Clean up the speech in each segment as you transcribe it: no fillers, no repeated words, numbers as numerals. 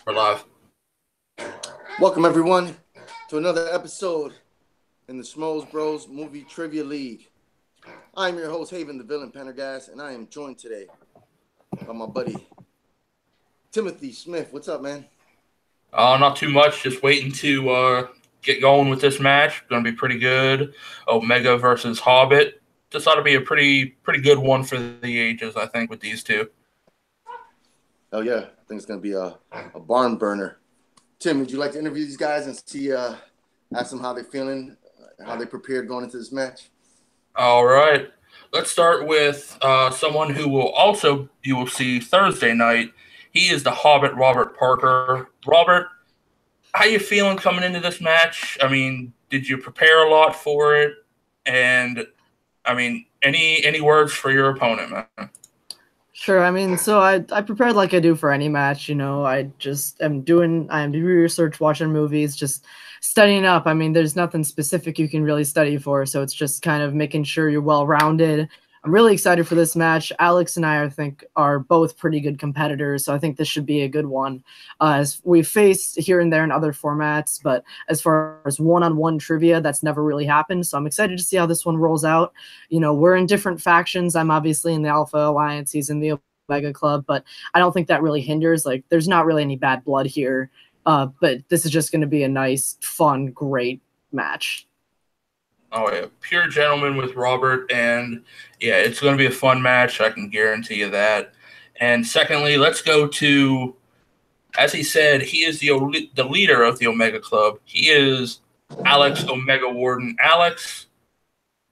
We're live. Welcome, everyone, to another episode in the Schmoes Bros Movie Trivia League. I'm your host, Haven, the villain Pendergast, and I am joined today by my buddy, Timothy Smith. What's up, man? Not too much. Just waiting to get going with this match. Going to be pretty good. Omega versus Hobbit. This ought to be a pretty good one for the ages, I think, with these two. Oh, yeah. I think it's going to be a barn burner. Tim, would you like to interview these guys and ask them how they're feeling, how they prepared going into this match? All right. Let's start with someone who you will see Thursday night. He is the Hobbit, Robert Parker. Robert, how you feeling coming into this match? I mean, did you prepare a lot for it? And I mean, any words for your opponent, man? Sure. I mean, so I prepared like I do for any match. I just am doing IMDb research, watching movies, just studying up. I mean, there's nothing specific you can really study for, so it's just kind of making sure you're well-rounded. I'm really excited for this match. Alex and I think, are both pretty good competitors, so I think this should be a good one. As we've faced here and there in other formats, but as far as one-on-one trivia, that's never really happened, so I'm excited to see how this one rolls out. We're in different factions. I'm obviously in the Alpha Alliance. He's in the Omega Club, but I don't think that really hinders. Like, there's not really any bad blood here, but this is just going to be a nice, fun, great match. Oh, yeah. Pure gentleman with Robert. And, yeah, it's going to be a fun match. I can guarantee you that. And secondly, let's go to, as he said, he is the leader of the Omega Club. He is Alex Omega Worden. Alex,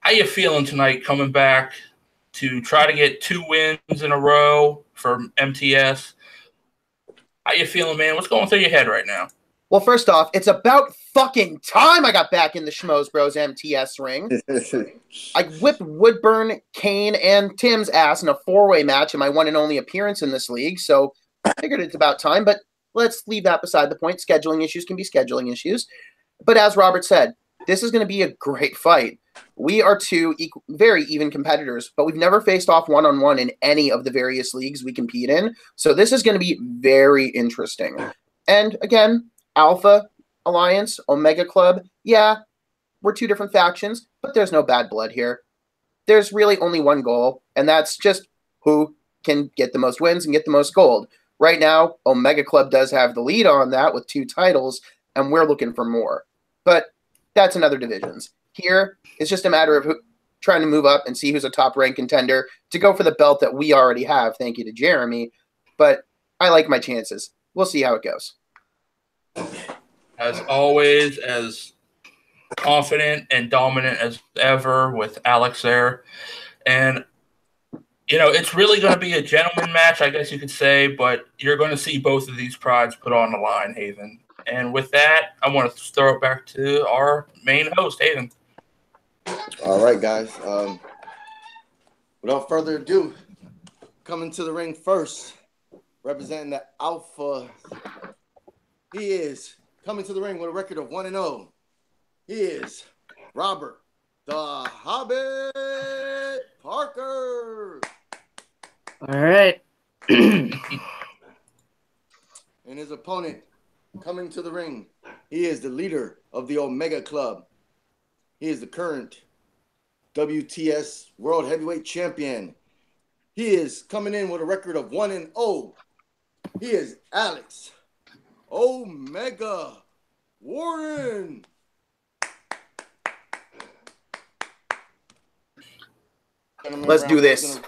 how you feeling tonight coming back to try to get 2 wins in a row for MTS? How you feeling, man? What's going through your head right now? Well, first off, it's about fucking time I got back in the Schmoes Bros MTS ring. I whipped Woodburn, Kane, and Tim's ass in a 4-way match in my one and only appearance in this league, so I figured it's about time, but let's leave that beside the point. Scheduling issues can be scheduling issues. But as Robert said, this is going to be a great fight. We are two very even competitors, but we've never faced off one-on-one in any of the various leagues we compete in, so this is going to be very interesting. And again, Alpha Alliance, Omega Club, yeah, we're 2 different factions, but there's no bad blood here. There's really only one goal, and that's just who can get the most wins and get the most gold. Right now, Omega Club does have the lead on that with 2 titles, and we're looking for more. But that's in other divisions. Here, it's just a matter of trying to move up and see who's a top-ranked contender to go for the belt that we already have, thank you to Jeremy. But I like my chances. We'll see how it goes. As always, as confident and dominant as ever with Alex there. And, it's really going to be a gentleman match, I guess you could say, but you're going to see both of these prides put on the line, Haven. And with that, I want to throw it back to our main host, Haven. All right, guys. Without further ado, coming to the ring first, representing the Alpha, he is coming to the ring with a record of 1-0. He is Robert, the Hobbit Parker. All right. And his opponent coming to the ring, he is the leader of the Omega Club. He is the current WTS World Heavyweight Champion. He is coming in with a record of 1-0. He is Alex Omega Worden. Let's do this.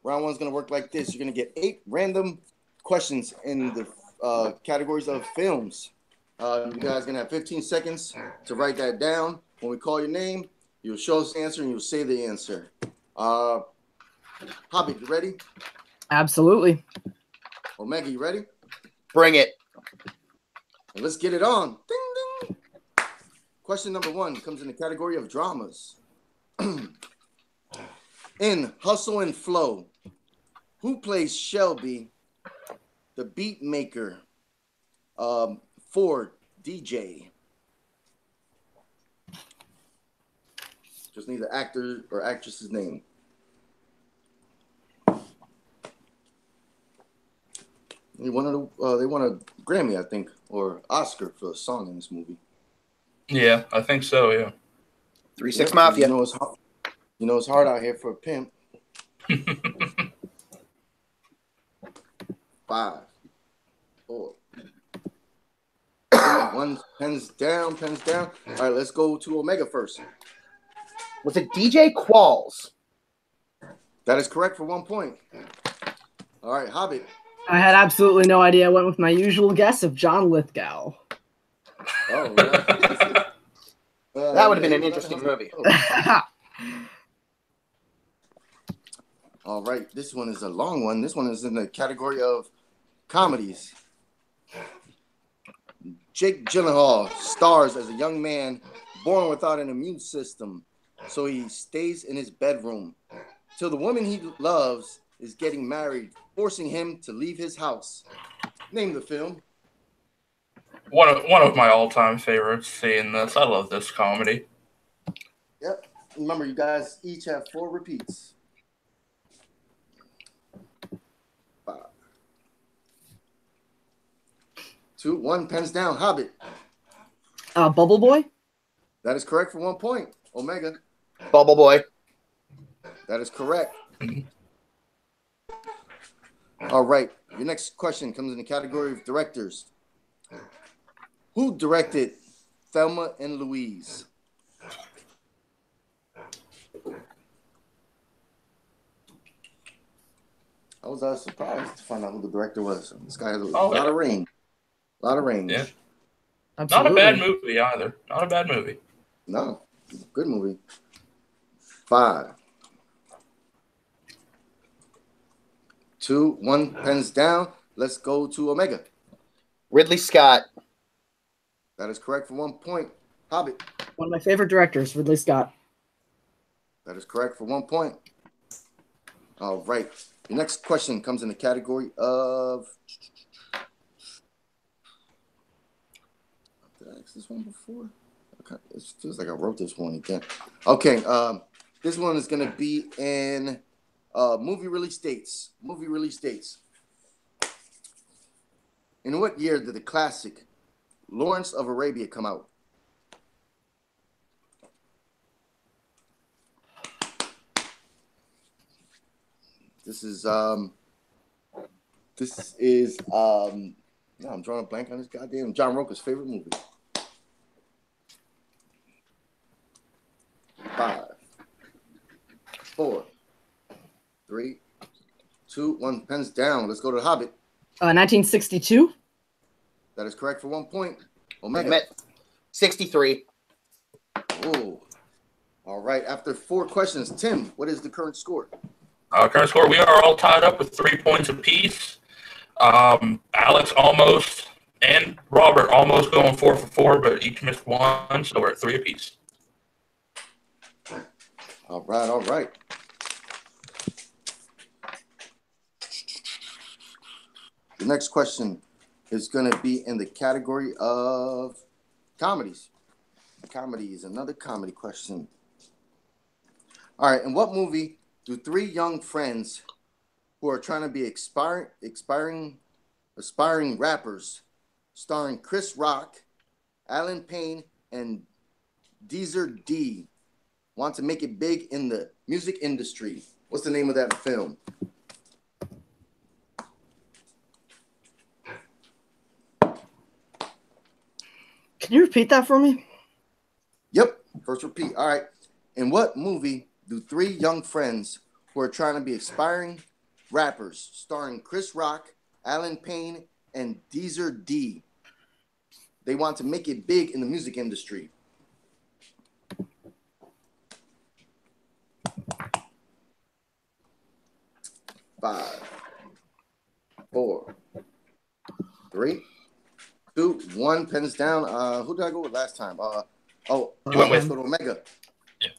Round 1's going to work like this. You're going to get 8 random questions in the categories of films. You guys are going to have 15 seconds to write that down. When we call your name, you'll show us the answer and you'll say the answer. Hobbit, you ready? Absolutely. Omega, you ready? Bring it. And let's get it on. Ding, ding. Question number 1 comes in the category of dramas. In Hustle and Flow, who plays Shelby, the beat maker, for DJ? Just need the actor or actress's name. They won a Grammy, I think, or Oscar for a song in this movie. Yeah, I think so. Yeah. 3-6 Mafia. You know it's hard out here for a pimp. 5, 4, 3, 1. Pens down. All right, let's go to Omega first. Was it DJ Qualls? That is correct for 1 point. All right, Hobbit. I had absolutely no idea. I went with my usual guess of John Lithgow. Oh, right. That would have been an interesting movie. All right, this one is a long one. This one is in the category of comedies. Jake Gyllenhaal stars as a young man born without an immune system, so he stays in his bedroom till the woman he loves is getting married, forcing him to leave his house. Name the film. One of my all-time favorites. Seeing this, I love this comedy. Yep. Remember, you guys each have 4 repeats. 5, 2, 1. Pens down. Hobbit. Bubble Boy? That is correct for 1 point. Omega. Bubble Boy. That is correct. All right. Your next question comes in the category of directors. Who directed Thelma and Louise? I was surprised to find out who the director was. This guy has a lot of range. A lot of range. Yeah. Absolutely. Not a bad movie either. Not a bad movie. No, good movie. 5, 2, 1. Pens down. Let's go to Omega. Ridley Scott. That is correct for 1 point. Hobbit. One of my favorite directors, Ridley Scott. That is correct for 1 point. All right. Your next question comes in the category of... Did I ask this one before? Okay. It feels like I wrote this one again. Okay. This one is going to be in movie release dates. Movie release dates. In what year did the classic Lawrence of Arabia come out? This is I'm drawing a blank on this goddamn John Roca's favorite movie. 5, 4, 3, 2, 1. Pens down. Let's go to the Hobbit. 1962. That is correct for 1 point. Omega. 63. Oh. All right. After 4 questions, Tim, what is the current score? Current score, we are all tied up with 3 points apiece. Alex almost and Robert almost going 4 for 4, but each missed 1, so we're at 3 apiece. All right, all right. The next question is going to be in the category of comedies. Comedies, another comedy question. All right, in what movie do 3 young friends who are trying to be aspiring rappers, starring Chris Rock, Alan Payne, and Deezer D, want to make it big in the music industry? What's the name of that film? Can you repeat that for me? Yep, first repeat. All right. In what movie do 3 young friends who are trying to be aspiring rappers, starring Chris Rock, Alan Payne, and Deezer D, they want to make it big in the music industry? Five, 4, 3, 2, 1. Pens down. Who did I go with last time? You went with Omega. Yeah.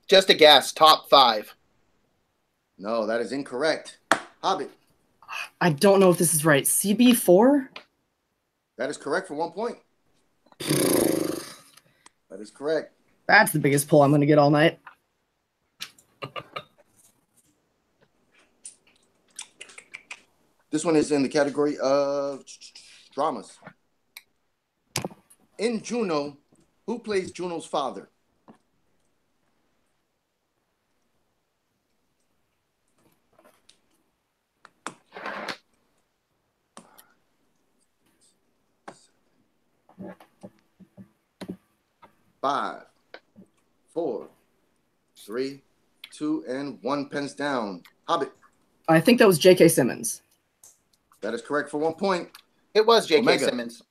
Just a guess. Top 5. No, that is incorrect. Hobbit. I don't know if this is right. CB4? That is correct for 1 point. That is correct. That's the biggest pull I'm going to get all night. This one is in the category of dramas. In Juno, who plays Juno's father? Five, 4, 3, 2, and 1. Pens down. Hobbit. I think that was J.K. Simmons. That is correct for 1 point. It was J.K. Omega. Simmons.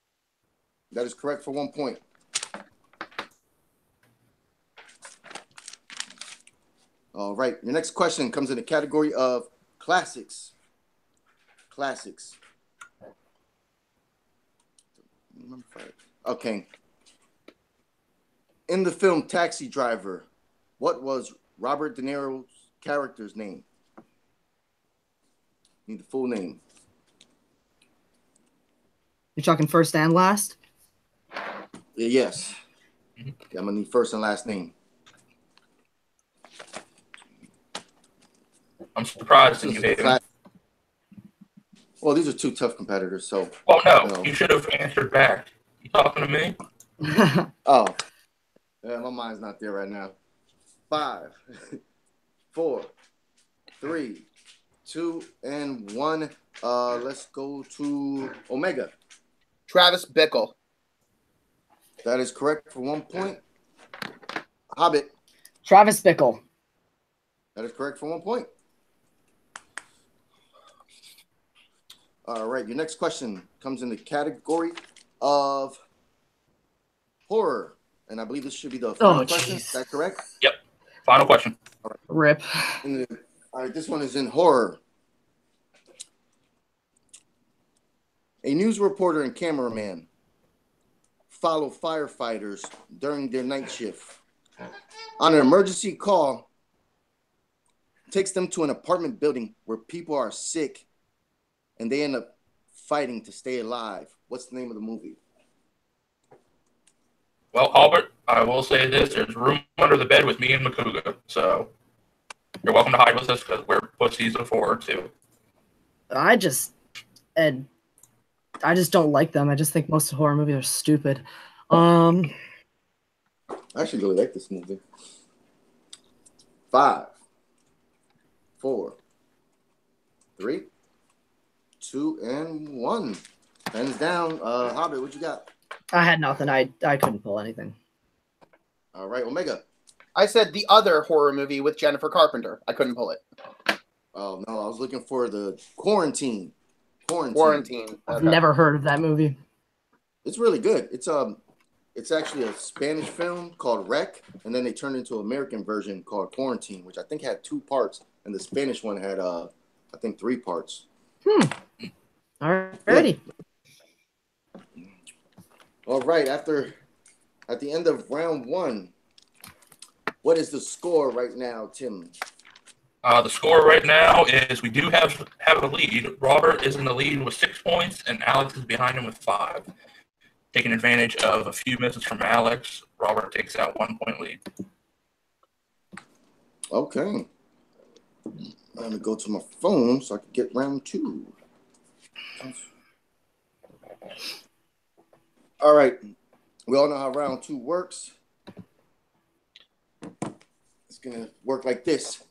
That is correct for 1 point. All right. Your next question comes in the category of classics. Classics. Okay. In the film Taxi Driver, what was Robert De Niro's character's name? Need the full name. You're talking first and last? Yeah, yes. Yeah, I'm going to need first and last name. I'm surprised that you hate him. Well, these are two tough competitors, so. Well, no, you should have answered back. You talking to me? Oh. Yeah, my mind's not there right now. 5, 4, 3, 2, and 1. Let's go to Omega. Travis Bickle. That is correct for 1 point. Hobbit. Travis Bickle. That is correct for 1 point. All right, your next question comes in the category of horror. And I believe this should be the final question. Is that correct? Yep. Final question. All right. Rip. All right, this one is in horror. A news reporter and cameraman follow firefighters during their night shift. On an emergency call, takes them to an apartment building where people are sick and they end up fighting to stay alive. What's the name of the movie? Well, Albert, I will say this. There's room under the bed with me and Makuga. So you're welcome to hide with us because we're pussies of horror, too. I just don't like them. I just think most horror movies are stupid. I actually really like this movie. 5, 4, 3, 2, and 1. Hands down. Hobbit, what you got? I had nothing. I couldn't pull anything. All right, Omega. I said the other horror movie with Jennifer Carpenter. I couldn't pull it. Oh, no, I was looking for the Quarantine. Quarantine. I've Okay. never heard of that movie. It's really good. It's actually a Spanish film called Rec, and then they turned into an American version called Quarantine, which I think had 2 parts, and the Spanish one had I think 3 parts. Alrighty. All right, at the end of round 1, what is the score right now, Tim? The score right now is we do have a lead. Robert is in the lead with 6 points, and Alex is behind him with 5. Taking advantage of a few misses from Alex, Robert takes out 1 point lead. Okay. I'm going to go to my phone so I can get round 2. All right. We all know how round 2 works. It's going to work like this.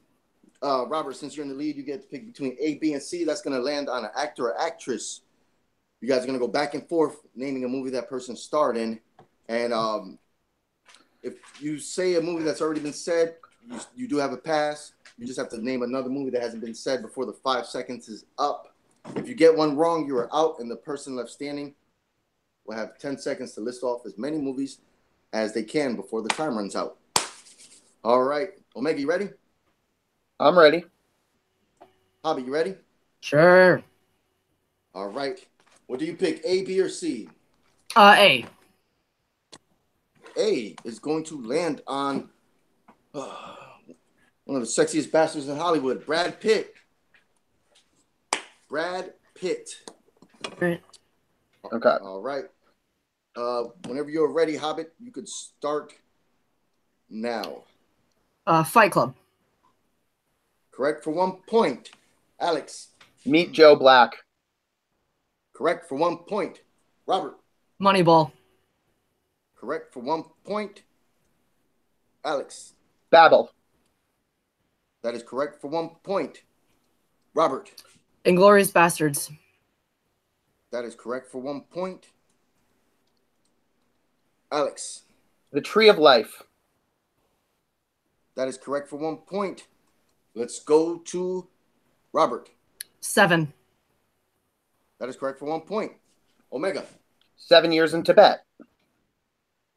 Robert, since you're in the lead, you get to pick between A, B, and C. That's going to land on an actor or actress. You guys are going to go back and forth naming a movie that person starred in. And if you say a movie that's already been said, you do have a pass. You just have to name another movie that hasn't been said before the 5 seconds is up. If you get one wrong, you are out, and the person left standing will have 10 seconds to list off as many movies as they can before the time runs out. All right. Omega, you ready? I'm ready. Hobbit, you ready? Sure. All right. What do you pick, A, B, or C? A. A is going to land on one of the sexiest bastards in Hollywood, Brad Pitt. Brad Pitt. Right. Okay. All right. Whenever you're ready, Hobbit, you could start now. Fight Club. Correct for 1 point. Alex. Meet Joe Black. Correct for 1 point. Robert. Moneyball. Correct for 1 point. Alex. Babel. That is correct for 1 point. Robert. Inglorious Bastards. That is correct for 1 point. Alex. The Tree of Life. That is correct for 1 point. Let's go to Robert. 7. That is correct for 1 point. Omega. 7 Years in Tibet.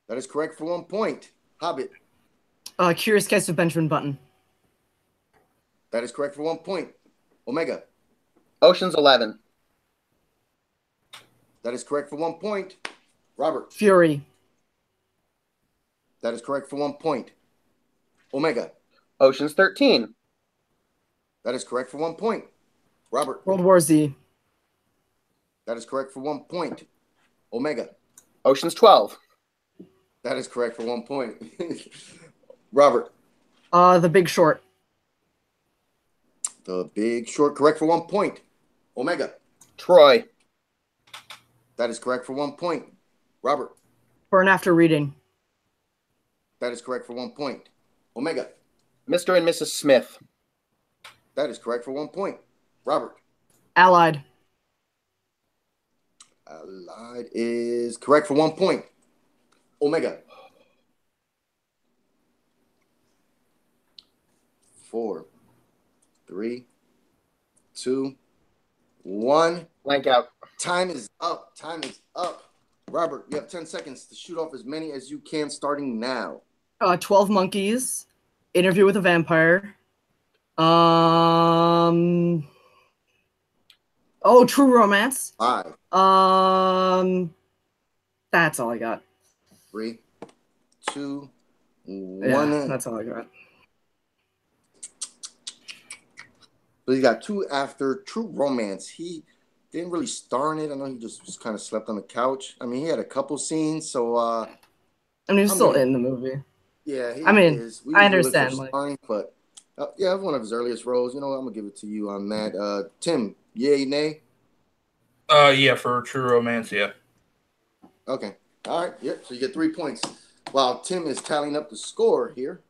That is correct for 1 point. Hobbit. Curious Case of Benjamin Button. That is correct for 1 point. Omega. Ocean's 11. That is correct for 1 point. Robert. Fury. That is correct for 1 point. Omega. Ocean's 13. That is correct for 1 point. Robert. World War Z. That is correct for 1 point. Omega. Ocean's 12. That is correct for 1 point. Robert. The Big Short. The Big Short, correct for 1 point. Omega. Troy. That is correct for 1 point. Robert. Burn After Reading. That is correct for 1 point. Omega. Mr. and Mrs. Smith. That is correct for 1 point. Robert. Allied. Allied is correct for 1 point. Omega. 4, 3, 2, 1. Blank out. Time is up. Time is up. Robert, you have 10 seconds to shoot off as many as you can starting now. 12 Monkeys. Interview with a Vampire. Oh, True Romance. 5, That's all I got. 3, 2, 1. Yeah, that's all I got. So you got 2 after True Romance. He didn't really star in it. I know he just kind of slept on the couch. I mean, he had a couple scenes, so I mean, he's still in the movie. Yeah, I mean, is. I understand. Like, starring, but yeah, one of his earliest roles. You know, I'm gonna give it to you on that. Tim, yay, nay? Yeah, for True Romance, yeah. Okay, all right. Yep. So you get 3 points. While Tim is tallying up the score here.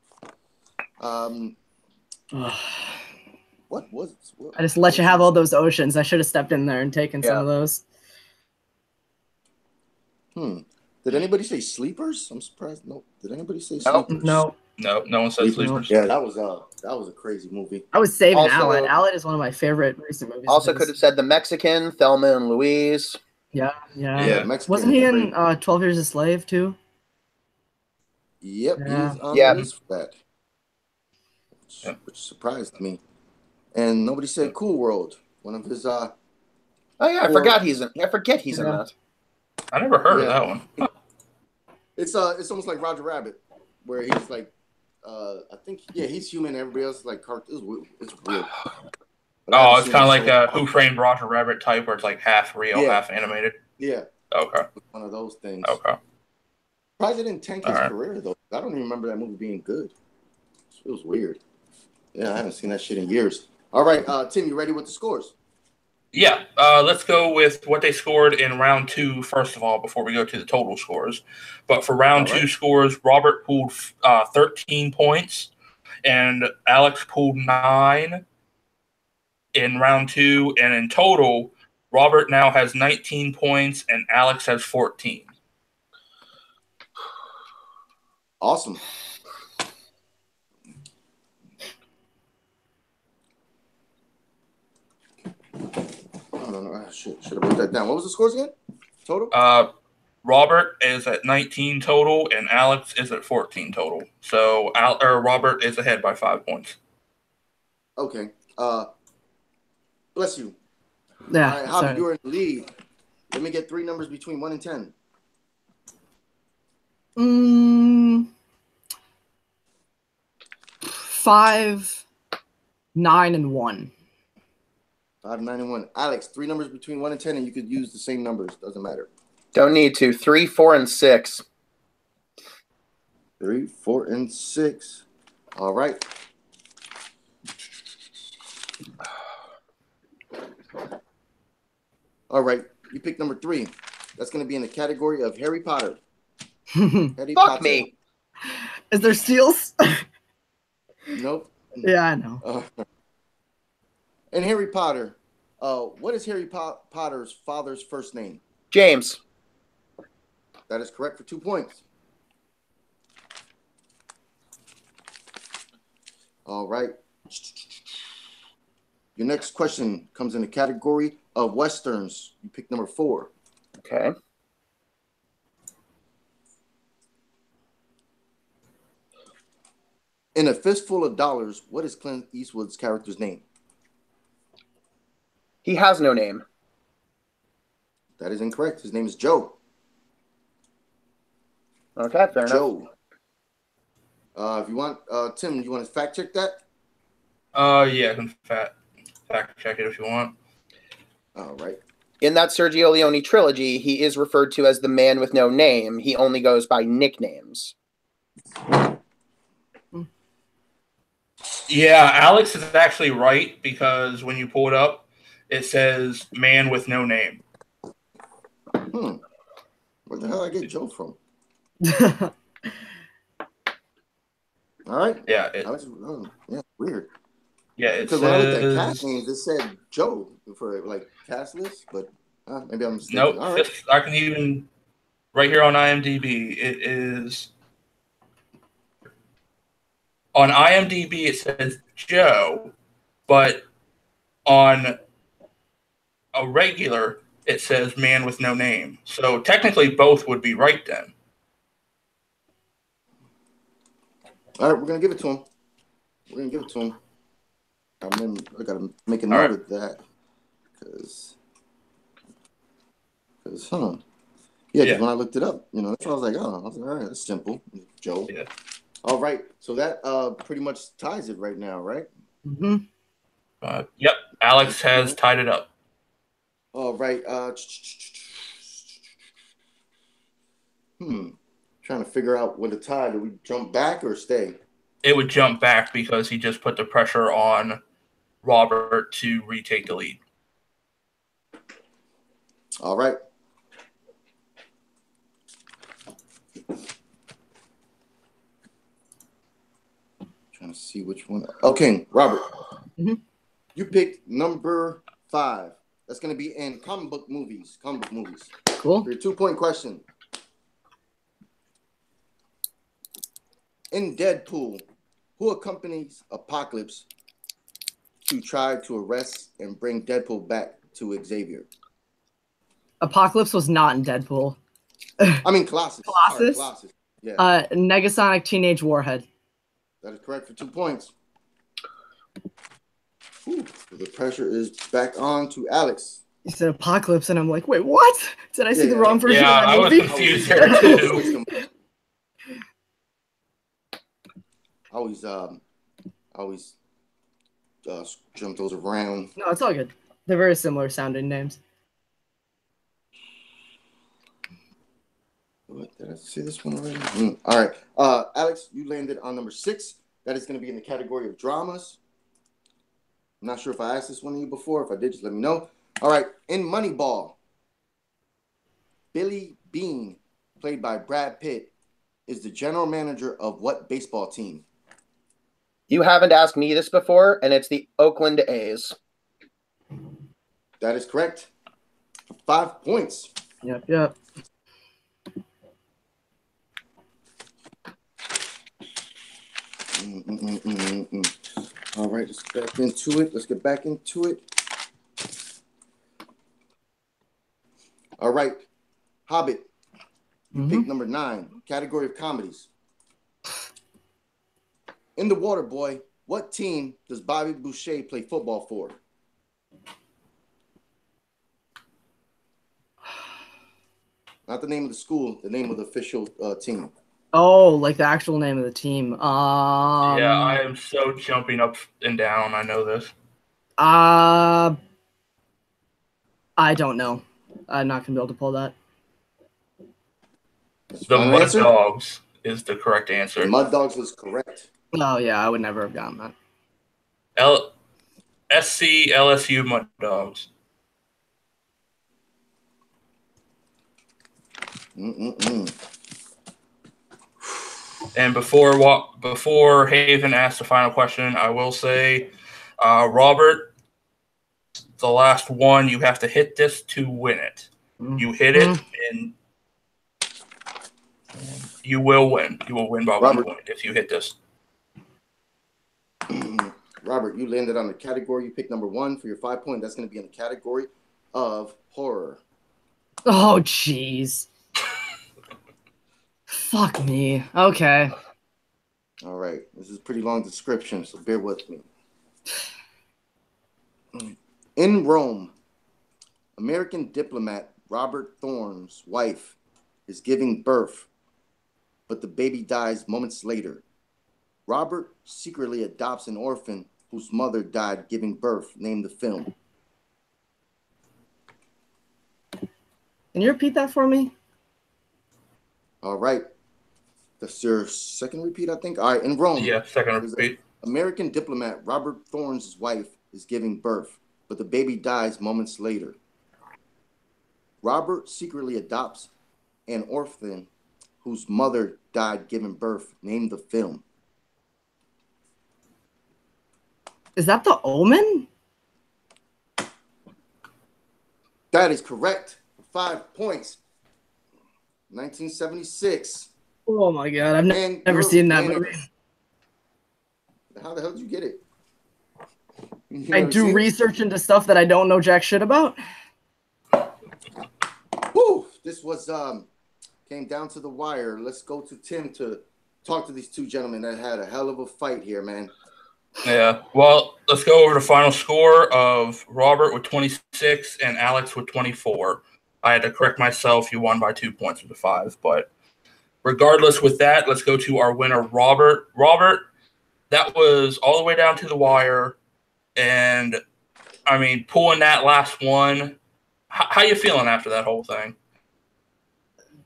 What was? I just let you have all those oceans. I should have stepped in there and taken some of those. Did anybody say sleepers? I'm surprised. No. Did anybody say Nope. sleepers? No. No one said Sleepers. Yeah, that was a crazy movie. I was saving Also- Allied. Allied is one of my favorite recent movies. Also of his. could have said The Mexican, Thelma and Louise. Yeah. Yeah. Mexican Wasn't he is in great. 12 Years a Slave too? Yep, Yeah. he's on Yeah. the list for that. Which surprised me. And nobody said Cool World. One of his Oh yeah, I forget he's in that. I never heard of that one. it's almost like Roger Rabbit, where he's like I think he's human, everybody else is like cartoon. It's weird. But I Oh, haven't it's seen kind of it, like so- a Who Framed Roger Rabbit type, where it's like half real, Yeah. half animated. Yeah, Okay. one of those things. Okay. Probably didn't tank his All right. career though. I don't even remember that movie being good. It was weird. Yeah, I haven't seen that shit in years. All right, Tim, you ready with the scores? Yeah. Let's go with what they scored in round 2, first of all, before we go to the total scores. But for round All right. 2 scores, Robert pulled 13 points, and Alex pulled 9 in round 2. And in total, Robert now has 19 points, and Alex has 14. Awesome. No. Should have wrote that down. What was the scores again? Total? Robert is at 19 total, and Alex is at 14 total. So Robert is ahead by 5 points. Okay. Bless you. Yeah. All right, Hobbit, sorry. you're in the lead. Let me get 3 numbers between 1 and 10. 5, 9, and 1. 5, 9, and 1. Alex, 3 numbers between 1 and 10, and you could use the same numbers. Doesn't matter. Don't need to. 3, 4, and 6. 3, 4, and 6. All right. All right. You pick number 3. That's going to be in the category of Harry Potter. Harry Fuck me. Is there seals? Nope. Yeah, I know. And Harry Potter, what is Harry Potter's father's first name? James. That is correct for 2 points. All right. Your next question comes in the category of Westerns. You pick number 4. Okay. In A Fistful of Dollars, what is Clint Eastwood's character's name? He has no name. That is incorrect. His name is Joe. Okay, fair enough. Joe. If you want, Tim, you want to fact check that? Yeah, I can fact check it if you want. All right. In that Sergio Leone trilogy, he is referred to as the man with no name. He only goes by nicknames. Yeah, Alex is actually right because when you pull it up, it says man with no name. Where the hell did I get Joe from? All right. Yeah. Yeah, weird. Yeah, because when I looked at cast names, it said Joe for like cast list, but maybe I'm mistaken. Nope. All right. I can even right here on IMDb. It is on IMDb. It says Joe, but on a regular, it says man with no name. So technically, both would be right then. All right, we're gonna give it to him. I gotta make a note of that because yeah, when I looked it up, that's why I was like, all right, that's simple, Joe. Yeah. All right, so that pretty much ties it right now, right? Mm-hmm. Yep, Alex has tied it up. All right. Trying to figure out what the tie. Do we jump back or stay? It would jump back because he just put the pressure on Robert to retake the lead. All right. Trying to see which one. Okay, Robert. Mm-hmm. You picked number 5. That's going to be in comic book movies. Cool. For your 2-point question. In Deadpool, who accompanies Apocalypse to try to arrest and bring Deadpool back to Xavier? Apocalypse was not in Deadpool. I mean Colossus. Colossus? Colossus. Yeah. Negasonic Teenage Warhead. That is correct for 2 points. The pressure is back on to Alex. You said Apocalypse, and I'm like, wait, what? Did I see the wrong version of that movie? I was confused there too. always jump those around. No, it's all good. They're very similar sounding names. What, did I see this one already? All right. Alex, you landed on number 6. That is going to be in the category of dramas. I'm not sure if I asked this one to you before. If I did, just let me know. All right. In Moneyball, Billy Bean, played by Brad Pitt, is the general manager of what baseball team? You haven't asked me this before, and it's the Oakland A's. That is correct. 5 points. Yep. All right, let's get back into it. All right, Hobbit. You pick number 9, category of comedies. In The Waterboy, what team does Bobby Boucher play football for? Not the name of the school, the name of the official team. Oh, like the actual name of the team. Yeah, I am so jumping up and down. I know this. I don't know. I'm not gonna be able to pull that. The Mud Dogs is the correct answer. The Mud Dogs was correct. Oh yeah, I would never have gotten that. SC LSU Mud Dogs. And before Haven asks the final question, I will say, Robert, the last one, you have to hit this to win it. You hit it, and you will win. You will win by 1 point if you hit this. Robert, you landed on the category. You picked number 1 for your 5 point. That's going to be in the category of horror. Oh, jeez. Fuck me. Okay. All right. This is a pretty long description, so bear with me. In Rome, American diplomat Robert Thorne's wife is giving birth, but the baby dies moments later. Robert secretly adopts an orphan whose mother died giving birth. Name the film. Can you repeat that for me? All right. That's your second repeat, I think. All right. In Rome. Yeah, second repeat. American diplomat Robert Thorne's wife is giving birth, but the baby dies moments later. Robert secretly adopts an orphan whose mother died giving birth. Name the film. Is that The Omen? That is correct. 5 points. 1976. Oh my god, I've never seen that movie. How the hell did you get it? I do research into stuff that I don't know jack shit about. Woo! This was came down to the wire. Let's go to Tim to talk to these two gentlemen that had a hell of a fight here, man. Yeah. Well, let's go over the final score of Robert with 26 and Alex with 24. I had to correct myself. You won by 2 points with the 5, but regardless with that, let's go to our winner, Robert. Robert, that was all the way down to the wire. And, I mean, pulling that last one, how you feeling after that whole thing?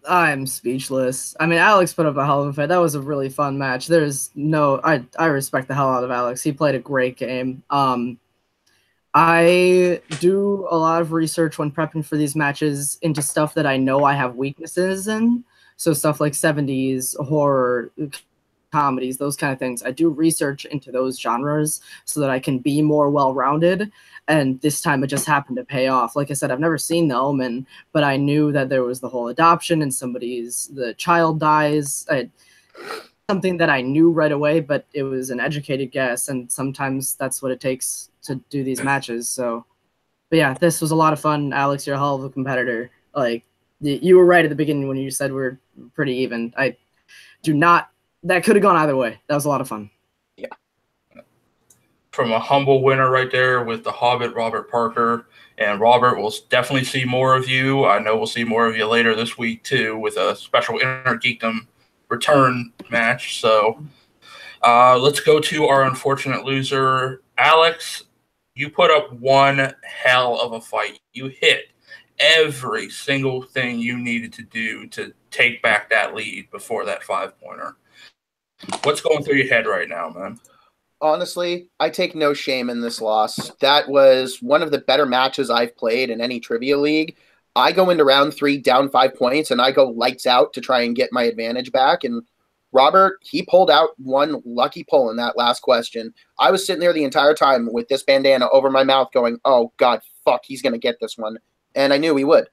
I'm speechless. I mean, Alex put up a hell of a fight. That was a really fun match. There's no, I respect the hell out of Alex. He played a great game. I do a lot of research when prepping for these matches into stuff that I know I have weaknesses in. So stuff like 70s, horror, comedies, those kind of things. I do research into those genres so that I can be more well-rounded. And this time it just happened to pay off. Like I said, I've never seen The Omen, but I knew that there was the whole adoption and the child dies. Something that I knew right away, but it was an educated guess. And sometimes that's what it takes to do these matches. So, but yeah, this was a lot of fun. Alex, you're a hell of a competitor. Like, you were right at the beginning when you said we're pretty even. That could have gone either way. That was a lot of fun. Yeah. From a humble winner right there with the Hobbit, Robert Parker. And Robert, we'll definitely see more of you. I know we'll see more of you later this week, too, with a special Inner Geekdom return match. So let's go to our unfortunate loser. Alex, you put up one hell of a fight. You hit every single thing you needed to do to take back that lead before that 5-pointer. What's going through your head right now, man? Honestly, I take no shame in this loss. That was one of the better matches I've played in any trivia league. I go into round 3 down 5 points, and I go lights out to try and get my advantage back. And Robert, he pulled out one lucky pull in that last question. I was sitting there the entire time with this bandana over my mouth going, oh, God, fuck, he's going to get this one. And I knew he would.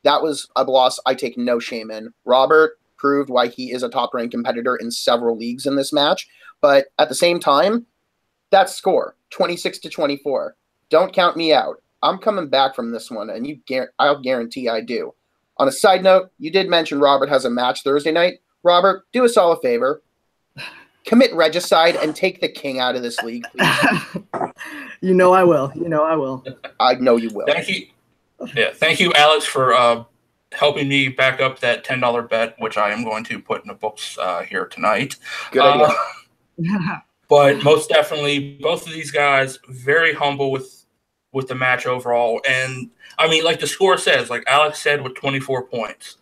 That was a loss I take no shame in. Robert proved why he is a top-ranked competitor in several leagues in this match. But at the same time, that score, 26-24. Don't count me out. I'm coming back from this one, and I'll guarantee I do. On a side note, you did mention Robert has a match Thursday night. Robert, do us all a favor. Commit regicide and take the king out of this league, please. You know I will. You know I will. I know you will. Thank you. Yeah, thank you, Alex, for helping me back up that $10 bet, which I am going to put in the books here tonight. Good idea. But most definitely, both of these guys very humble with the match overall. And, I mean, like the score says, like Alex said, with 24 points.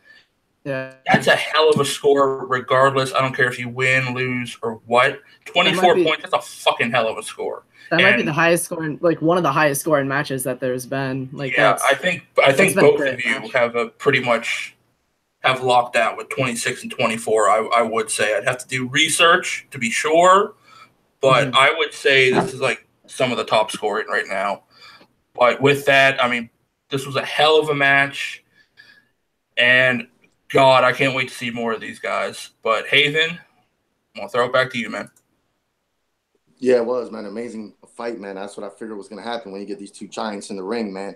Yeah, that's a hell of a score regardless. I don't care if you win, lose, or what. 24 points, that's a fucking hell of a score. That might be the highest scoring, like one of the highest scoring matches that there's been. Like, yeah, I think both of you have a pretty much have locked out with 26 and 24. I would say I'd have to do research to be sure, but I would say this is like some of the top scoring right now. But with that, I mean, this was a hell of a match, and God, I can't wait to see more of these guys. But Haven, I'm gonna throw it back to you, man. Yeah, it was, man. Amazing fight, man. That's what I figured was going to happen when you get these two giants in the ring, man.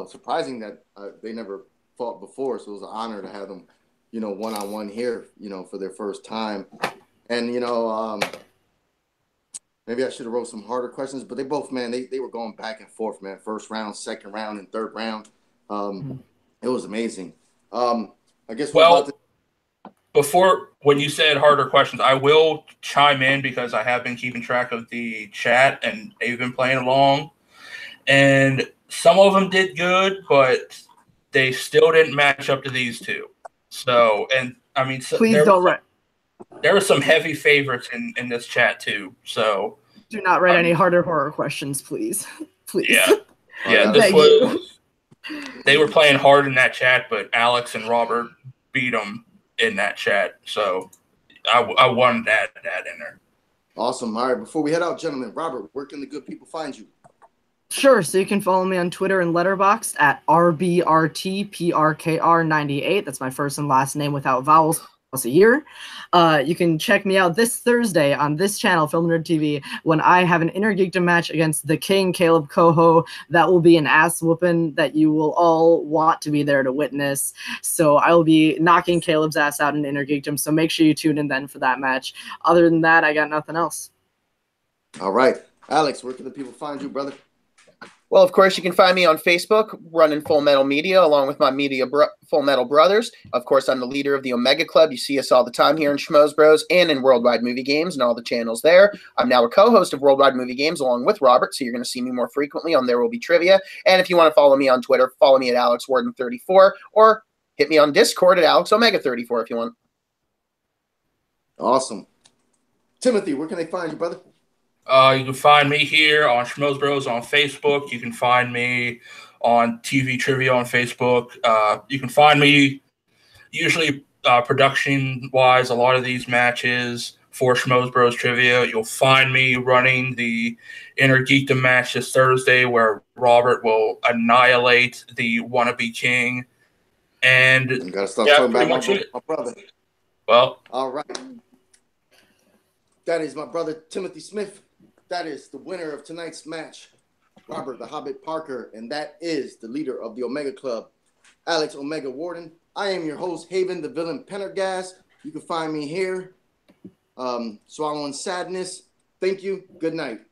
Surprising that they never fought before, so it was an honor to have them, one-on-one here, for their first time. And, maybe I should have wrote some harder questions, but they both, man, they were going back and forth, man. First round, second round, and third round. It was amazing. I guess before, when you said harder questions, I will chime in because I have been keeping track of the chat and they've been playing along. And some of them did good, but they still didn't match up to these two. So, and I mean, please don't write. There were some heavy favorites in this chat too. So do not write any harder horror questions, please. Please. Yeah. Yeah. This was, they were playing hard in that chat, but Alex and Robert beat them in that chat. So I wanted that in there. Awesome. All right. Before we head out, gentlemen, Robert, where can the good people find you? Sure. So you can follow me on Twitter and Letterboxd at RBRTPRKR98. That's my first and last name without vowels. Plus a year. You can check me out this Thursday on this channel, Film Nerd TV, when I have an Inner Geekdom match against the King, Caleb Coho. That will be an ass whooping that you will all want to be there to witness. So I will be knocking Caleb's ass out in Inner Geekdom. So make sure you tune in then for that match. Other than that, I got nothing else. All right. Alex, where can the people find you, brother? Well, of course, you can find me on Facebook, running Full Metal Media, along with my Full Metal brothers. Of course, I'm the leader of the Omega Club. You see us all the time here in Schmoes Bros and in Worldwide Movie Games and all the channels there. I'm now a co-host of Worldwide Movie Games along with Robert, so you're going to see me more frequently on There Will Be Trivia. And if you want to follow me on Twitter, follow me at AlexWarden34 or hit me on Discord at AlexOmega34 if you want. Awesome. Timothy, where can they find you, brother? You can find me here on Schmoes Bros on Facebook. You can find me on TV Trivia on Facebook. You can find me usually production-wise, a lot of these matches for Schmoes Bros Trivia. You'll find me running the Inner Geekdom match this Thursday where Robert will annihilate the wannabe king. And you gotta stop talking about my brother. Well, all right. That is my brother Timothy Smith. That is the winner of tonight's match, Robert the Hobbit Parker, and that is the leader of the Omega Club, Alex Omega Worden. I am your host, Haven the Villain Pendergast. You can find me here, Swallowing Sadness. Thank you. Good night.